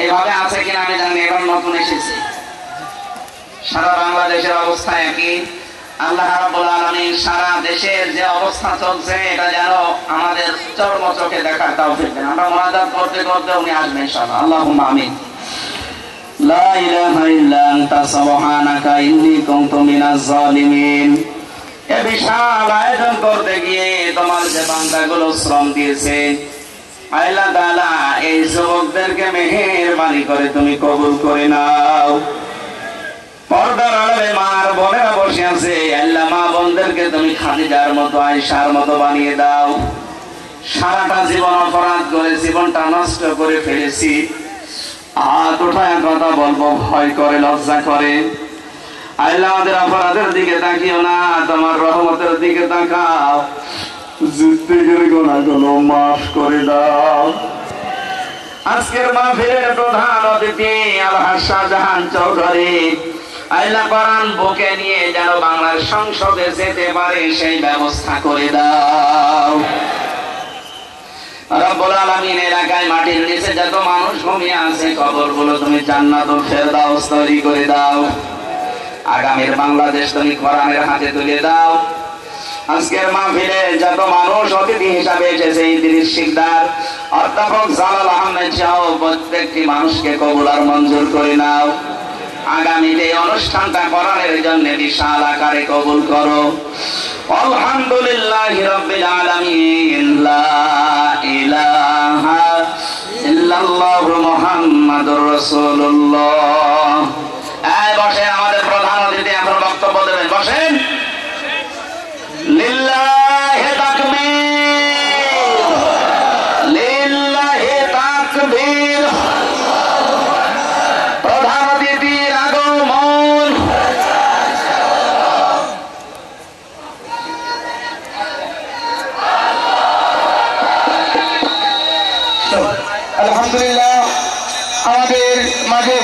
এইভাবে আছে কিনা আমি জানি, এখন নতুন এসেছি। সারা বাংলাদেশের অবস্থা একই। আল্লাহ রাব্বুল আলামিন সারা দেশের যে অবস্থা চলছে এটা যেন আমাদের চর্ম চোখে দেখার তৌফিক দেন। আমরা মুনাজাত করতে করতে উনি আসবেন ইনশাআল্লাহ। আল্লাহুম্মা আমিন। লা ইলাহা ইল্লা আনতা সুবহানাকা ইন্নী কুনতু মিনাজ জালিমিন। এই বিশাল আয়োজন করতে গিয়ে তোমার যে বান্দাগুলো শ্রম দিয়েছে আল্লাহ তাআলা এই যুবকদেরকে মেহেরবানি করে তুমি কবুল করে নাও। পর্দার আড়ালে মার বোনেরা বসে আছে, আল্লাহ মা বোনদেরকে তুমি খাদিজার মতো আয়েশার মতো বানিয়ে দাও। সারাটা জীবন অপরাধ করে জীবনটা নষ্ট করে ফেলেছি, হাত উঠায় কথা বলবো ভয় করে, লজ্জা করে। আল্লাহ আমাদের অপরাধের দিকে তাকিও না, তোমার রহমতের দিকে তাকাও। জিন্দেগির গুনাহগুলো মাফ করে দাও। আজকের মাহফিলের প্রধান অতিথি আলহাজ শাহজাহান চৌধুরী আল্লাহ কোরআন বুকে নিয়ে যেন বাংলার সংসদে যেতে পারে সেই ব্যবস্থা করে দাও। রব্বুল আলামিন এলাকায় মাটির নিচে যত মানুষ ঘুমিয়ে আছে কবরগুলো তুমি জান্নাতুল ফেরদাউস তৈরি করে দাও। আগামীর বাংলাদেশ তুমি কোরআনের হাতে তুলে দাও। আজকের মাহফিলে যত মানুষ অতিথি হিসাবে এসেছে, ইদ্রিস শিকদার, অধ্যাপক জালাল আহমেদ সহ প্রত্যেকটি মানুষকে কবুল আর মঞ্জুর করে নাও। আগামীতে অনুষ্ঠানটা কোরআনের জন্য বিশাল আকারে কবুল করো। আলহামদুলিল্লাহি রাব্বিল আলামিন। লা ইলাহা ইল্লাল্লাহু মুহাম্মাদুর রাসূলুল্লাহ। এই বসেন, আমাদের প্রধান অতিথি এখন বক্তব্য দেবেন। বসেন। লিল্লাহি তাকবীর, লিল্লাহি তাকবীর। প্রধান অতিথির আগমন। আলহামদুলিল্লাহ, আমাদের মাঝে